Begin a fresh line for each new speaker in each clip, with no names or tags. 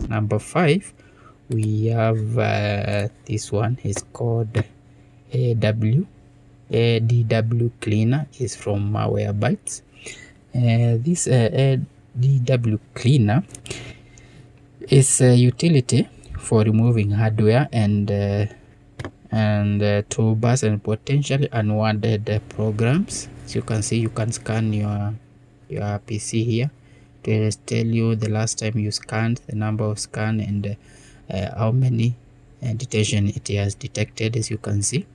Number 5, we have this one is called ADW cleaner, is from Malwarebytes. This ADW cleaner is a utility for removing hardware and toolbars and potentially unwanted programs. As you can see, you can scan your PC here to tell you the last time you scanned, the number of scan, and how many detection it has detected. As you can see,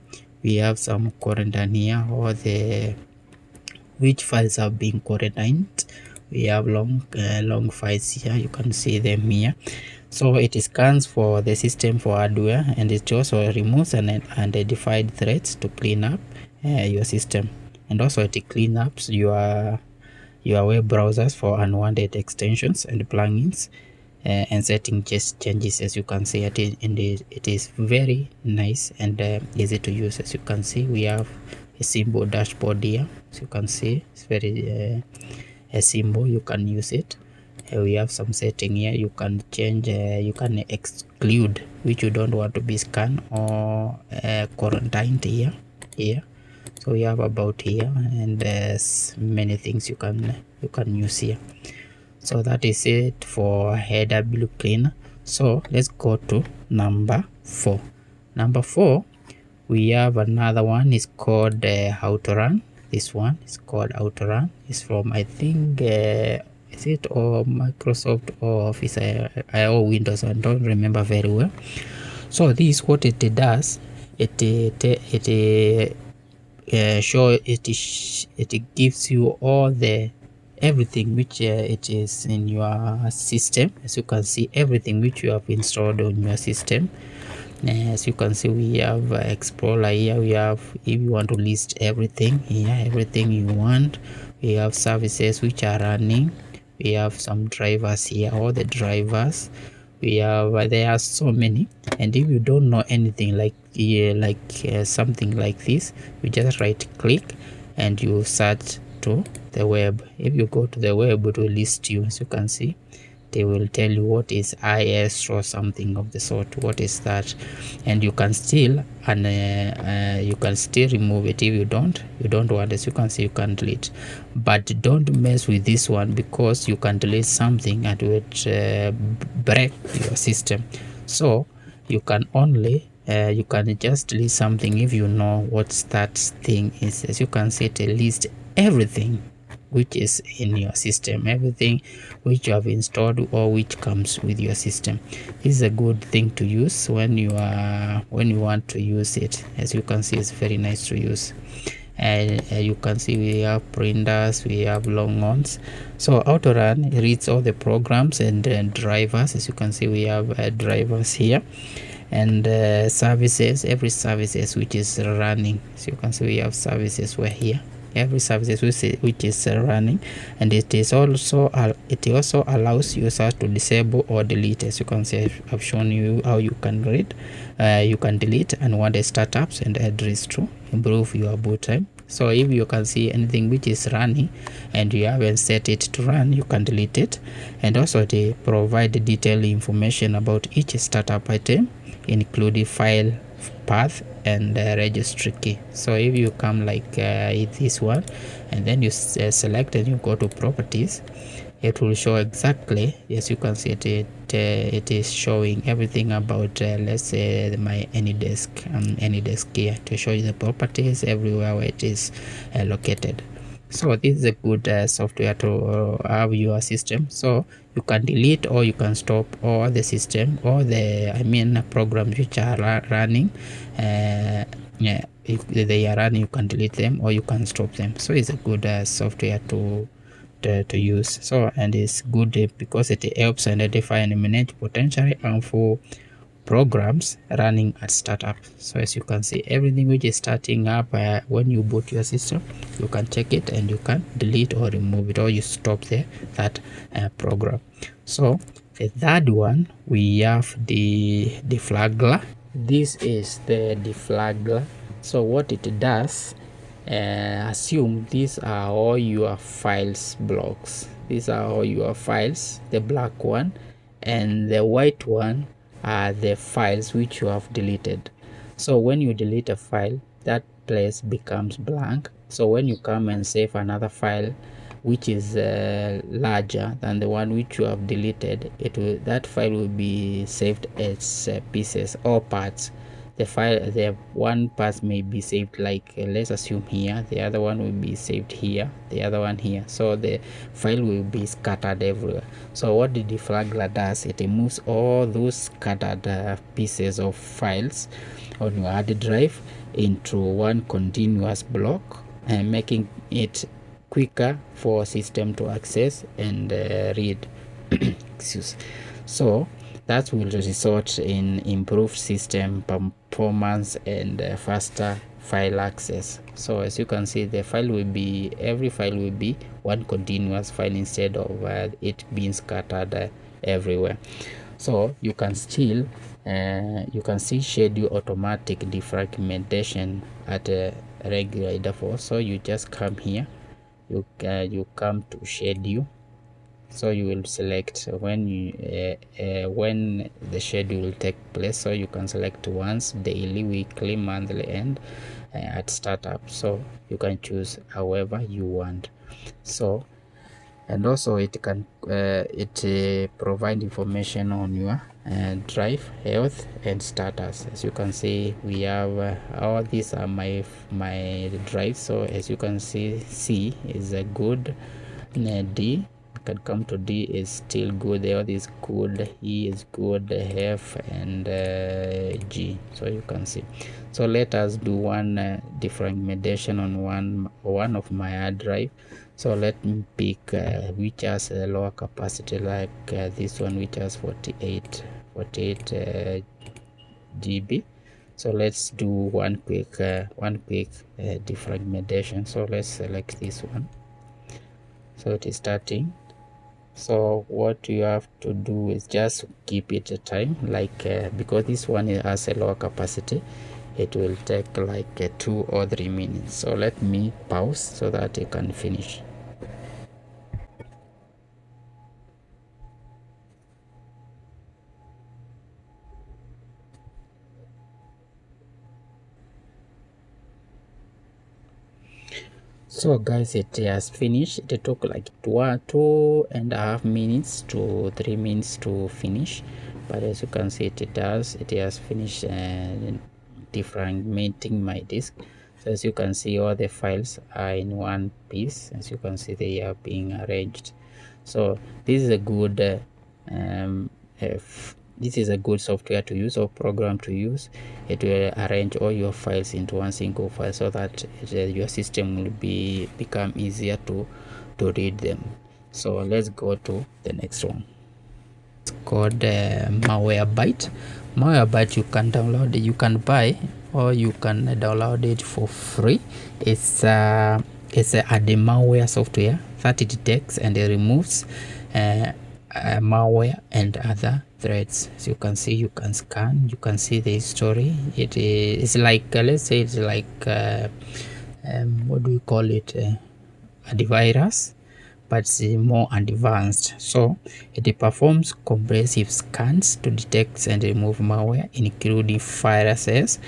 we have some quarantine here, or which files have been quarantined. We have long files here, you can see them here. So it scans for the system for hardware, and it also removes unidentified threats to clean up your system, and also it cleans up your web browsers for unwanted extensions and plugins and setting just changes. As you can see, it is very nice and easy to use. As you can see, we have a simple dashboard here. As you can see, it's very simple. You can use it. We have some setting here. You can change, you can exclude which you don't want to be scanned or quarantined here. So we have about here, and there's many things you can use here. So that is it for AW cleaner. So let's go to number 4. Number 4, we have another one. Is called Outrun. This one is called Outrun. It's from, I think, is it or Microsoft or Office or Windows? I don't remember very well. So this, what it does, it gives you all the everything which it is in your system. As you can see, everything which you have installed on your system. As you can see, we have Explorer here. We have, if you want to list everything here, everything you want. We have services which are running. We have some drivers here, all the drivers. We have there are so many, and if you don't know anything like something like this, you just right click and you search to the web. If you go to the web, it will list you. As you can see, they will tell you what is IS or something of the sort, what is that, and you can still remove it if you don't want. As you can see, you can delete, but don't mess with this one, because you can delete something and it break your system. So you can only you can just delete something if you know what that thing is. As you can see, it lists everything which is in your system, everything which you have installed or which comes with your system. This is a good thing to use when you want to use it. As you can see, it's very nice to use. And you can see we have printers, we have long ons. So Outrun reads all the programs and drivers. As you can see, we have drivers here, and services, every services which is running. So you can see we have services were here, every services which is running, and it also allows users to disable or delete. As you can see, I've shown you how you can read, you can delete unwanted startups and address to improve your boot time. So if you can see anything which is running and you haven't set it to run, you can delete it. And also they provide detailed information about each startup item, including file path and registry key. So if you come like this one, and then you select and you go to properties, it will show exactly. As you can see, it is showing everything about let's say my AnyDesk here, to show you the properties everywhere where it is located. So this is a good software to have your system, so you can delete or you can stop all the system or the programs which are running. If they are running, you can delete them or you can stop them. So it's a good software to use. So, and it's good because it helps identify and eliminate potentially harmful programs running at startup. So as you can see, everything which is starting up when you boot your system, you can check it and you can delete or remove it, or you stop that program. So the third one, we have the deflaggler. This is the deflaggler. So what it does, assume these are all your files blocks. These are all your files, the black one, and the white one are the files which you have deleted. So when you delete a file, that place becomes blank. So when you come and save another file which is larger than the one which you have deleted, that file will be saved as pieces or parts. The one part may be saved, like let's assume here, the other one will be saved here, the other one here, so the file will be scattered everywhere. So what the deflaggler does, it moves all those scattered pieces of files on your hard drive into one continuous block, and making it quicker for system to access and read. Excuse. So that will result in improved system performance and faster file access. So as you can see, the every file will be one continuous file instead of it being scattered everywhere. So you can still schedule automatic defragmentation at a regular interval. So you just come here, you come to schedule. So you will select when the schedule will take place. So you can select once, daily, weekly, monthly, and at startup. So you can choose however you want. So, and also it can provide information on your drive health and status. As you can see, we have all these are my drives. So as you can see, C is a good, D can come to, D is still good, the other is good, E is good, F and G. So you can see. So let us do one defragmentation on one of my hard drive. So let me pick which has a lower capacity, like this one, which has 48 GB. So let's do one quick defragmentation. So let's select this one. So it is starting. So what you have to do is just keep it a time, like because this one has a lower capacity, it will take like 2 or 3 minutes. So let me pause so that you can finish. So guys, it has finished. It took like 2.5 minutes to 3 minutes to finish, but as you can see, it has finished defragmenting my disk. So as you can see, all the files are in one piece. As you can see, they are being arranged. So this is a good this is a good software to use or program to use. It will arrange all your files into one single file so that your system will become easier to read them. So let's go to the next one. It's called Malwarebyte. Malwarebyte, you can download it, you can buy, or you can download it for free. It's a malware software that it detects and it removes malware and other threats. As you can see, you can scan, you can see the history. It is like let's say it's like what do we call it, antivirus, but it's more advanced. So it performs comprehensive scans to detect and remove malware, including viruses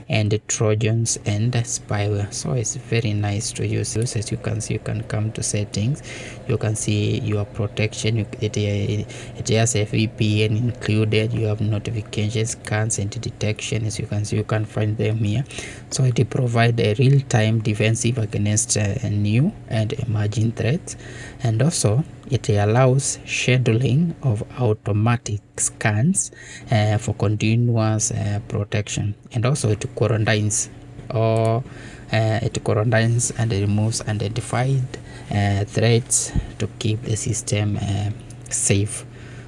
and Trojans and spyware. So it's very nice to use. As you can see, you can come to settings, you can see your protection. It has a VPN included, you have notification scans and detection. As you can see, you can find them here. So it provides a real-time defensive against new and emerging threats, and also it allows scheduling of automatic scans for continuous protection, and also it quarantines and removes identified threats to keep the system safe.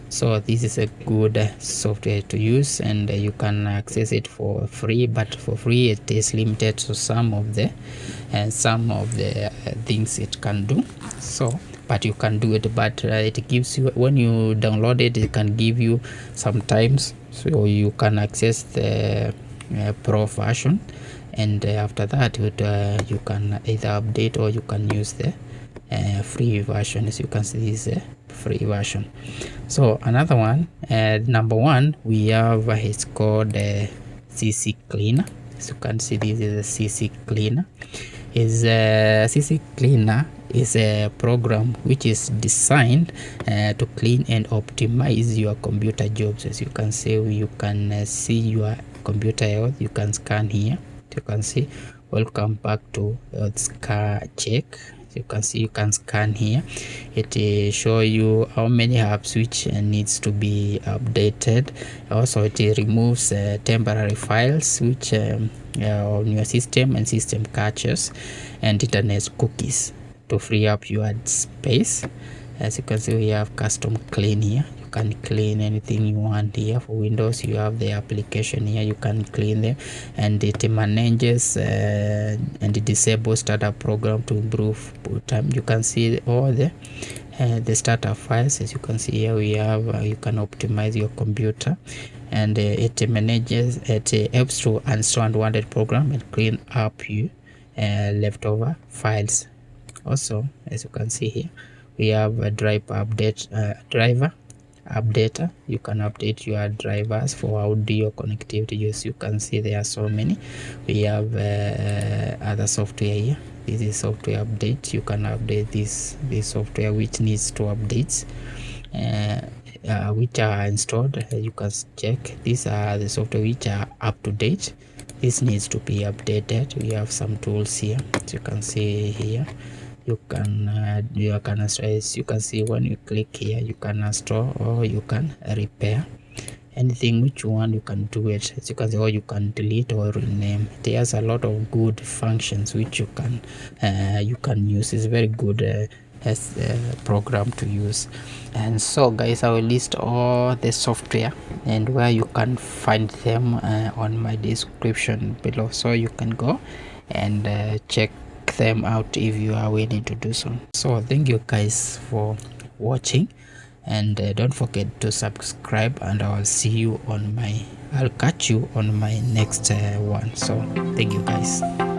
So this is a good software to use, and you can access it for free, but for free it is limited to some of the things it can do. So but you can do it, but it gives you, when you download it, it can give you sometimes, so you can access the pro version, and after that you can either update or you can use the free version. As you can see, this is free version. So another one, number one, we have it's called CC Cleaner. As you can see, this is a CC Cleaner. CC Cleaner is a program which is designed to clean and optimize your computer jobs. As you can see, you can see your computer health. You can scan here. You can see, welcome back to scan check. You can see, you can scan here. It show you how many apps which needs to be updated. Also, it removes temporary files which on your system and system caches and internet cookies to free up your space. As you can see, we have custom clean here. You can clean anything you want here. For Windows, you have the application here, you can clean them, and it manages and disables startup program to improve boot time. You can see all the startup files. As you can see here, we have you can optimize your computer, and it manages, it helps to uninstall unwanted program and clean up your leftover files. Also, as you can see here, we have a driver updater. You can update your drivers for audio connectivity use. You can see there are so many. We have other software here. This is software update. You can update this software which needs to updates which are installed. You can check, these are the software which are up to date. This needs to be updated. We have some tools here, as you can see here. You can as you can see, when you click here, you can install or you can repair anything which you want. You can do it, as you can see, or you can delete or rename. It has a lot of good functions which you can use. It's very good as a program to use. And so guys, I will list all the software and where you can find them on my description below, so you can go and check them out if you are willing to do so. So thank you guys for watching, and don't forget to subscribe, and I'll catch you on my next one. So thank you guys.